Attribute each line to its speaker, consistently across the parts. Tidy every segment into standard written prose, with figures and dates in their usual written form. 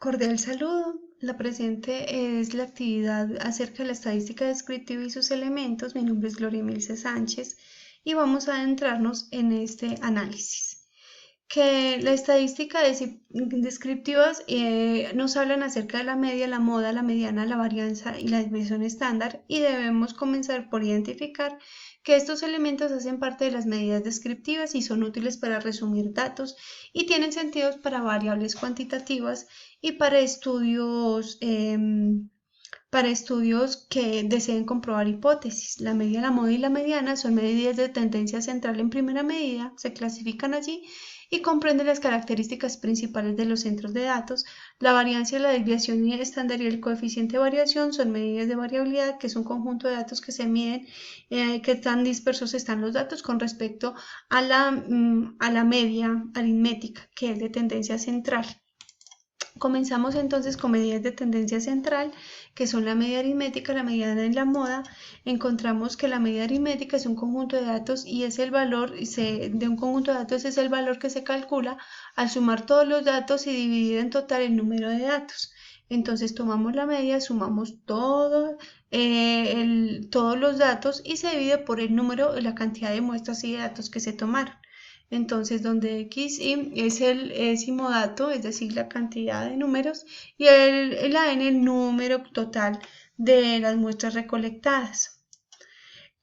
Speaker 1: Cordial saludo. La presente es la actividad acerca de la estadística descriptiva y sus elementos. Mi nombre es Gloria Emilce Sánchez y vamos a adentrarnos en este análisis. Que la estadística descriptivas nos hablan acerca de la media, la moda, la mediana, la varianza y la desviación estándar, y debemos comenzar por identificar que estos elementos hacen parte de las medidas descriptivas y son útiles para resumir datos y tienen sentidos para variables cuantitativas y para estudios que deseen comprobar hipótesis. La media, la moda y la mediana son medidas de tendencia central en primera medida, se clasifican allí y comprenden las características principales de los centros de datos. La varianza, la desviación estándar y el coeficiente de variación son medidas de variabilidad, que es un conjunto de datos que se miden, que tan dispersos están los datos con respecto a la media aritmética, que es de tendencia central. Comenzamos entonces con medidas de tendencia central, que son la media aritmética, la mediana y la moda. Encontramos que la media aritmética es un conjunto de datos y es el valor de un conjunto de datos es el valor que se calcula al sumar todos los datos y dividir en total el número de datos. Entonces tomamos la media, sumamos todos los datos y se divide por el número, la cantidad de muestras y de datos que se tomaron. Entonces, donde xi es el décimo dato, es decir, la cantidad de números, y la n el número total de las muestras recolectadas.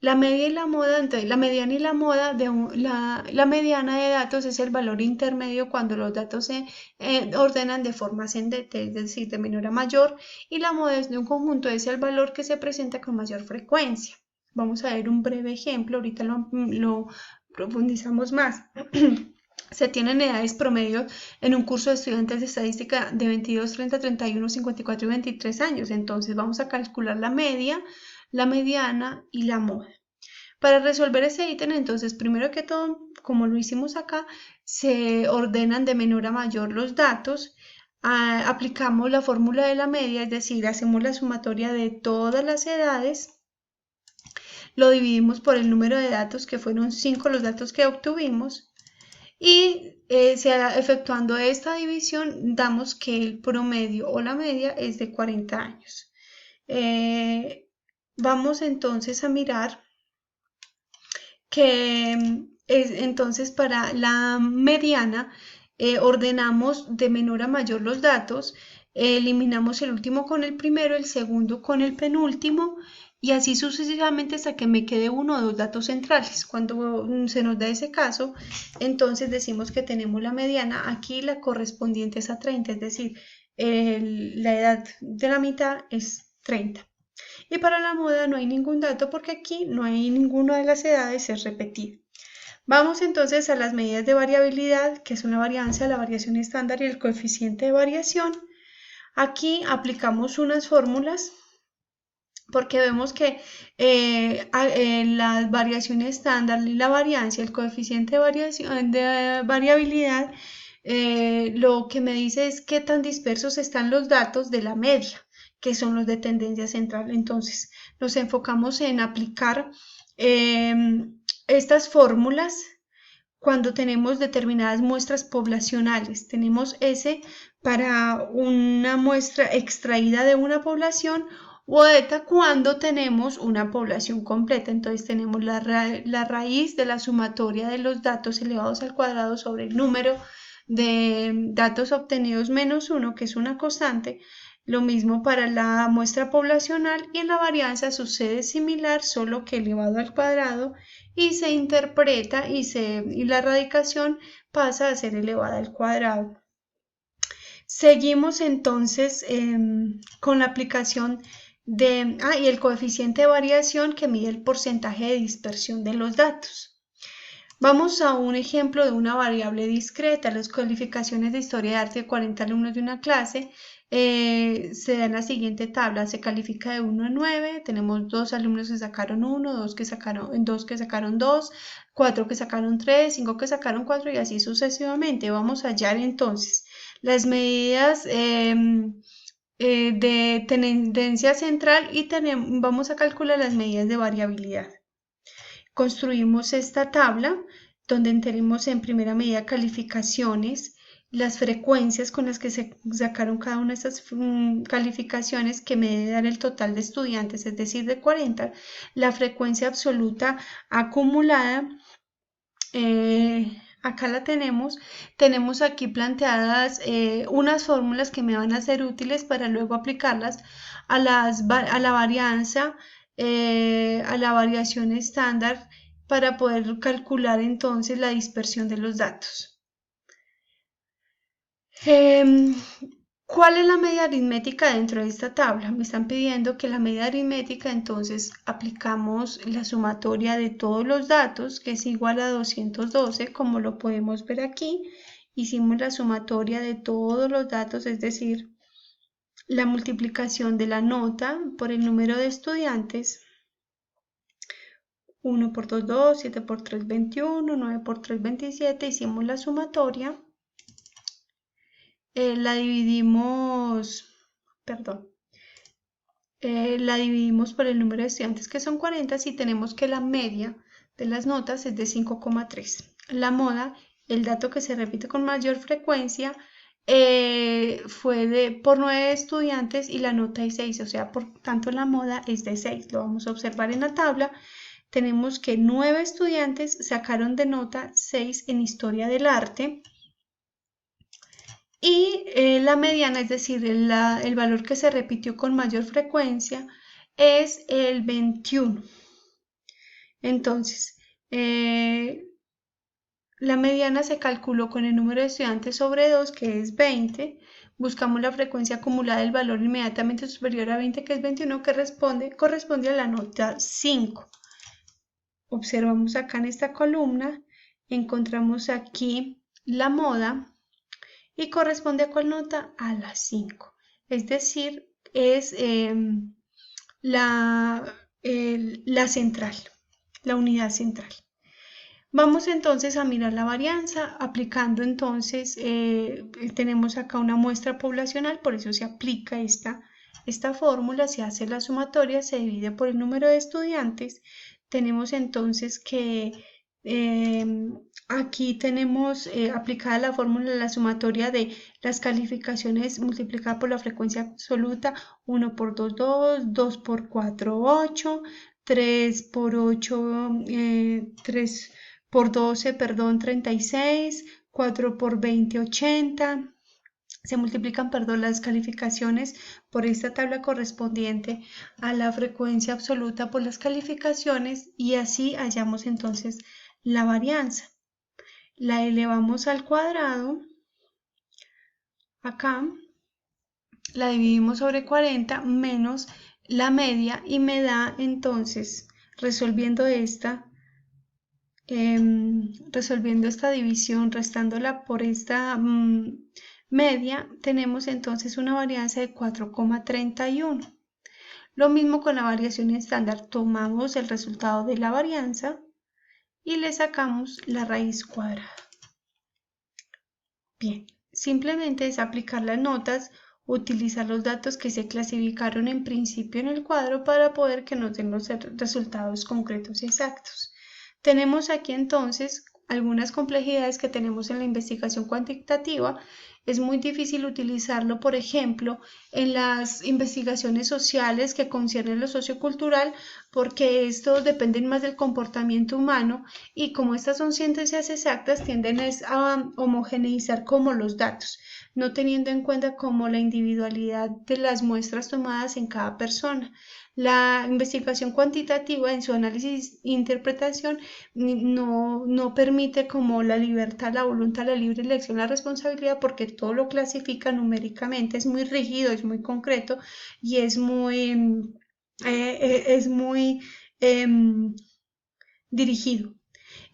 Speaker 1: La media y la moda, entonces la mediana y la moda, la mediana de datos es el valor intermedio cuando los datos se ordenan de forma ascendente, es decir, de menor a mayor, y la moda es de un conjunto, es el valor que se presenta con mayor frecuencia. Vamos a ver un breve ejemplo, ahorita lo profundizamos más. Se tienen edades promedio en un curso de estudiantes de estadística de 22, 30, 31, 54 y 23 años. Entonces vamos a calcular la media, la mediana y la moda. Para resolver ese ítem, entonces, primero que todo, como lo hicimos acá, se ordenan de menor a mayor los datos. Aplicamos la fórmula de la media, es decir, hacemos la sumatoria de todas las edades. Lo dividimos por el número de datos, que fueron 5 los datos que obtuvimos, y efectuando esta división damos que el promedio o la media es de 40 años. Vamos entonces a mirar que entonces para la mediana ordenamos de menor a mayor los datos, eliminamos el último con el primero, el segundo con el penúltimo, y así sucesivamente hasta que me quede uno o dos datos centrales. Cuando se nos da ese caso, entonces decimos que tenemos la mediana, aquí la correspondiente es a 30, es decir, la edad de la mitad es 30. Y para la moda no hay ningún dato porque aquí no hay ninguna de las edades es repetida. Vamos entonces a las medidas de variabilidad, que son la varianza, la variación estándar y el coeficiente de variación. Aquí aplicamos unas fórmulas porque vemos que la variación estándar y la varianza, el coeficiente de variabilidad, lo que me dice es qué tan dispersos están los datos de la media, que son los de tendencia central. Entonces, nos enfocamos en aplicar estas fórmulas cuando tenemos determinadas muestras poblacionales. Tenemos S para una muestra extraída de una población, o eta cuando tenemos una población completa. Entonces tenemos la raíz de la sumatoria de los datos elevados al cuadrado sobre el número de datos obtenidos menos 1, que es una constante. Lo mismo para la muestra poblacional, y en la varianza sucede similar, solo que elevado al cuadrado, y se interpreta y la radicación pasa a ser elevada al cuadrado. Seguimos entonces con la aplicación y el coeficiente de variación, que mide el porcentaje de dispersión de los datos. Vamos a un ejemplo de una variable discreta. Las calificaciones de historia de arte de 40 alumnos de una clase se da en la siguiente tabla. Se califica de 1 a 9. Tenemos 2 alumnos que sacaron 1, 2 que sacaron 2, 4 que sacaron 3, 5 que sacaron 4 y así sucesivamente. Vamos a hallar entonces las medidas de tendencia central y vamos a calcular las medidas de variabilidad. Construimos esta tabla donde tenemos en primera medida calificaciones, las frecuencias con las que se sacaron cada una de estas calificaciones que me debe dar el total de estudiantes, es decir, de 40, la frecuencia absoluta acumulada, acá la tenemos aquí planteadas unas fórmulas que me van a ser útiles para luego aplicarlas a la varianza, a la variación estándar, para poder calcular entonces la dispersión de los datos. ¿Cuál es la media aritmética dentro de esta tabla? Me están pidiendo que la media aritmética, entonces aplicamos la sumatoria de todos los datos, que es igual a 212, como lo podemos ver aquí. Hicimos la sumatoria de todos los datos, es decir, la multiplicación de la nota por el número de estudiantes. 1 por 2, 2, 7 por 3, 21, 9 por 3, 27. Hicimos la sumatoria. La dividimos por el número de estudiantes, que son 40, y tenemos que la media de las notas es de 5,3. La moda, el dato que se repite con mayor frecuencia, fue por 9 estudiantes y la nota es 6, o sea, por tanto la moda es de 6. Lo vamos a observar en la tabla. Tenemos que 9 estudiantes sacaron de nota 6 en historia del arte. Y la mediana, es decir, el valor que se repitió con mayor frecuencia, es el 21. Entonces, la mediana se calculó con el número de estudiantes sobre 2, que es 20. Buscamos la frecuencia acumulada del valor inmediatamente superior a 20, que es 21, que corresponde a la nota 5. Observamos acá en esta columna, encontramos aquí la moda, y corresponde a cuál nota, a la 5. Es decir, es la central, la unidad central. Vamos entonces a mirar la varianza, aplicando entonces, tenemos acá una muestra poblacional, por eso se aplica esta fórmula, se hace la sumatoria, se divide por el número de estudiantes. Tenemos entonces que aquí tenemos aplicada la fórmula de la sumatoria de las calificaciones multiplicada por la frecuencia absoluta. 1 por 2, 2, 2 por 4, 8, 3 por 8, 3 por 12, perdón, 36, 4 por 20, 80. Se multiplican, las calificaciones por esta tabla correspondiente a la frecuencia absoluta por las calificaciones, y así hallamos entonces la varianza. La elevamos al cuadrado, acá, la dividimos sobre 40 menos la media, y me da entonces, resolviendo esta división, restándola por esta media, tenemos entonces una varianza de 4,31. Lo mismo con la variación estándar, tomamos el resultado de la varianza y le sacamos la raíz cuadrada. Bien, simplemente es aplicar las notas, utilizar los datos que se clasificaron en principio en el cuadro para poder que nos den los resultados concretos y exactos. Tenemos aquí entonces algunas complejidades que tenemos en la investigación cuantitativa. Es muy difícil utilizarlo, por ejemplo, en las investigaciones sociales que conciernen lo sociocultural, porque estos dependen más del comportamiento humano, y como estas son ciencias exactas, tienden a homogeneizar como los datos, no teniendo en cuenta como la individualidad de las muestras tomadas en cada persona. La investigación cuantitativa, en su análisis e interpretación, no permite como la libertad, la voluntad, la libre elección, la responsabilidad, porque todo lo clasifica numéricamente. Es muy rígido, es muy concreto y es muy dirigido.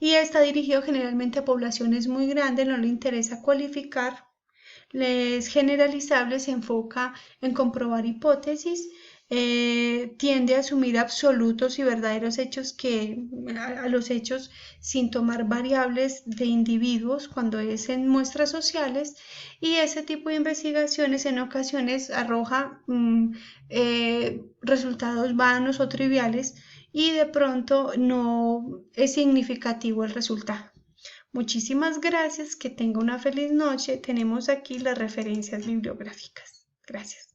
Speaker 1: Y está dirigido generalmente a poblaciones muy grandes, no le interesa cualificar, es generalizable, se enfoca en comprobar hipótesis, tiende a asumir absolutos y verdaderos hechos, a los hechos sin tomar variables de individuos cuando es en muestras sociales, y ese tipo de investigaciones en ocasiones arroja resultados vanos o triviales, y de pronto no es significativo el resultado. Muchísimas gracias, que tenga una feliz noche. Tenemos aquí las referencias bibliográficas. Gracias.